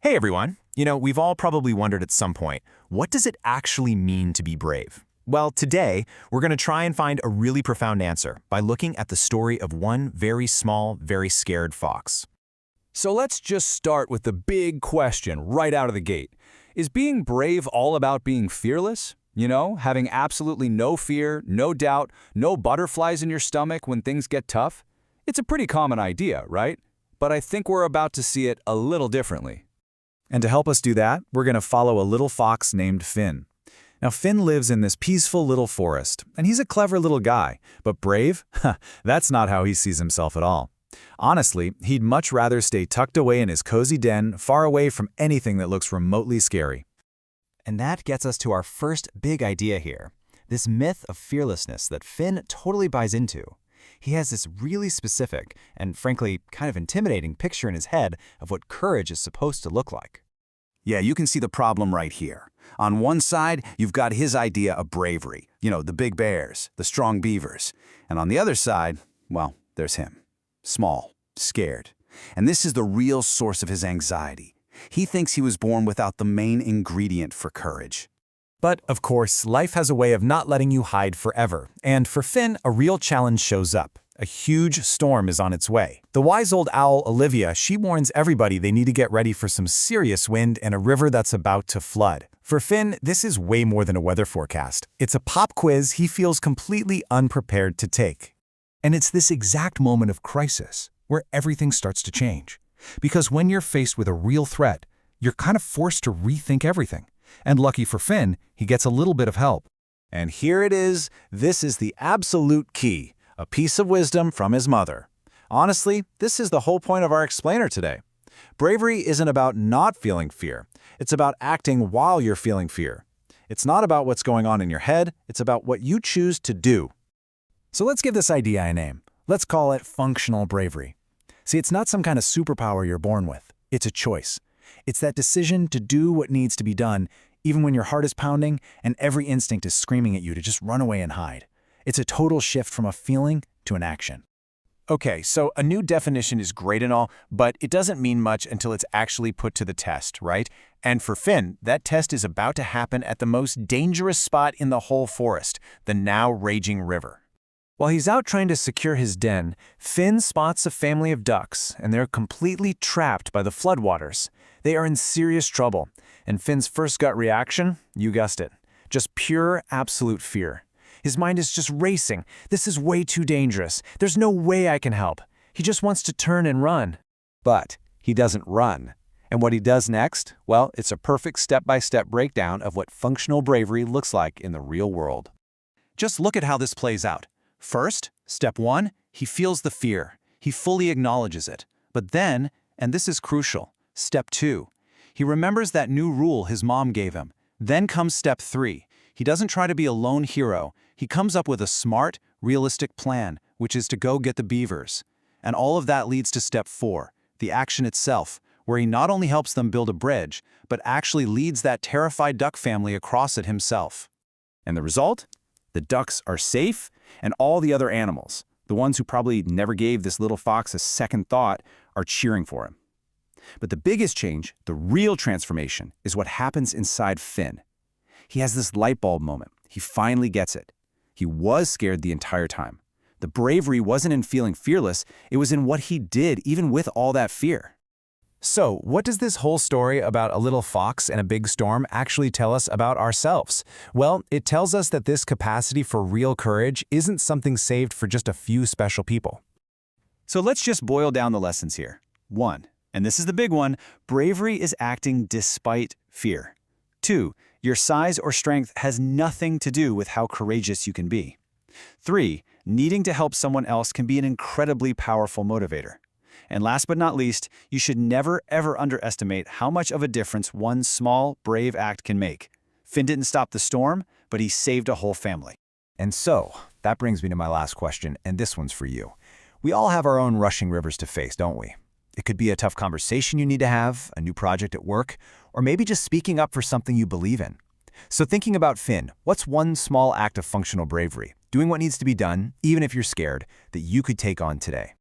Hey everyone! We've all probably wondered at some point, what does it actually mean to be brave? Well, today, we're going to try and find a really profound answer by looking at the story of one very small, very scared fox. So let's just start with the big question right out of the gate. Is being brave all about being fearless? Having absolutely no fear, no doubt, no butterflies in your stomach when things get tough? It's a pretty common idea, right? But I think we're about to see it a little differently. And to help us do that, we're going to follow a little fox named Finn. Now, Finn lives in this peaceful little forest, and he's a clever little guy, but brave? That's not how he sees himself at all. Honestly, he'd much rather stay tucked away in his cozy den, far away from anything that looks remotely scary. And that gets us to our first big idea here, this myth of fearlessness that Finn totally buys into. He has this really specific and, frankly, kind of intimidating picture in his head of what courage is supposed to look like. Yeah, you can see the problem right here. On one side, you've got his idea of bravery, the big bears, the strong beavers. And on the other side, well, there's him. Small, scared. And this is the real source of his anxiety. He thinks he was born without the main ingredient for courage. But, of course, life has a way of not letting you hide forever. And for Finn, a real challenge shows up. A huge storm is on its way. The wise old owl, Olivia, she warns everybody they need to get ready for some serious wind and a river that's about to flood. For Finn, this is way more than a weather forecast. It's a pop quiz he feels completely unprepared to take. And it's this exact moment of crisis where everything starts to change. Because when you're faced with a real threat, you're kind of forced to rethink everything. And lucky for Finn, he gets a little bit of help. And here it is. This is the absolute key. A piece of wisdom from his mother. Honestly, this is the whole point of our explainer today. Bravery isn't about not feeling fear. It's about acting while you're feeling fear. It's not about what's going on in your head. It's about what you choose to do. So let's give this idea a name. Let's call it functional bravery. See, it's not some kind of superpower you're born with. It's a choice. It's that decision to do what needs to be done, even when your heart is pounding and every instinct is screaming at you to just run away and hide. It's a total shift from a feeling to an action. Okay, so a new definition is great and all, but it doesn't mean much until it's actually put to the test, right? And for Finn, that test is about to happen at the most dangerous spot in the whole forest, the now raging river. While he's out trying to secure his den, Finn spots a family of ducks, and they're completely trapped by the floodwaters. They are in serious trouble, and Finn's first gut reaction, you guessed it, just pure, absolute fear. His mind is just racing. This is way too dangerous. There's no way I can help. He just wants to turn and run. But he doesn't run. And what he does next? Well, it's a perfect step-by-step breakdown of what functional bravery looks like in the real world. Just look at how this plays out. First, step 1, he feels the fear. He fully acknowledges it. But then, and this is crucial, step 2, he remembers that new rule his mom gave him. Then comes step 3. He doesn't try to be a lone hero. He comes up with a smart, realistic plan, which is to go get the beavers. And all of that leads to step 4, the action itself, where he not only helps them build a bridge, but actually leads that terrified duck family across it himself. And the result? The ducks are safe, and all the other animals, the ones who probably never gave this little fox a second thought, are cheering for him. But the biggest change, the real transformation, is what happens inside Finn. He has this light bulb moment. He finally gets it. He was scared the entire time. The bravery wasn't in feeling fearless, it was in what he did, even with all that fear. So, what does this whole story about a little fox and a big storm actually tell us about ourselves? Well, it tells us that this capacity for real courage isn't something saved for just a few special people. So let's just boil down the lessons here. 1, and this is the big one, bravery is acting despite fear. 2, your size or strength has nothing to do with how courageous you can be. 3, needing to help someone else can be an incredibly powerful motivator. And last but not least, you should never ever underestimate how much of a difference one small, brave act can make. Finn didn't stop the storm, but he saved a whole family. And so, that brings me to my last question, and this one's for you. We all have our own rushing rivers to face, don't we? It could be a tough conversation you need to have, a new project at work, or maybe just speaking up for something you believe in. So thinking about Finn, what's one small act of functional bravery, doing what needs to be done, even if you're scared, that you could take on today?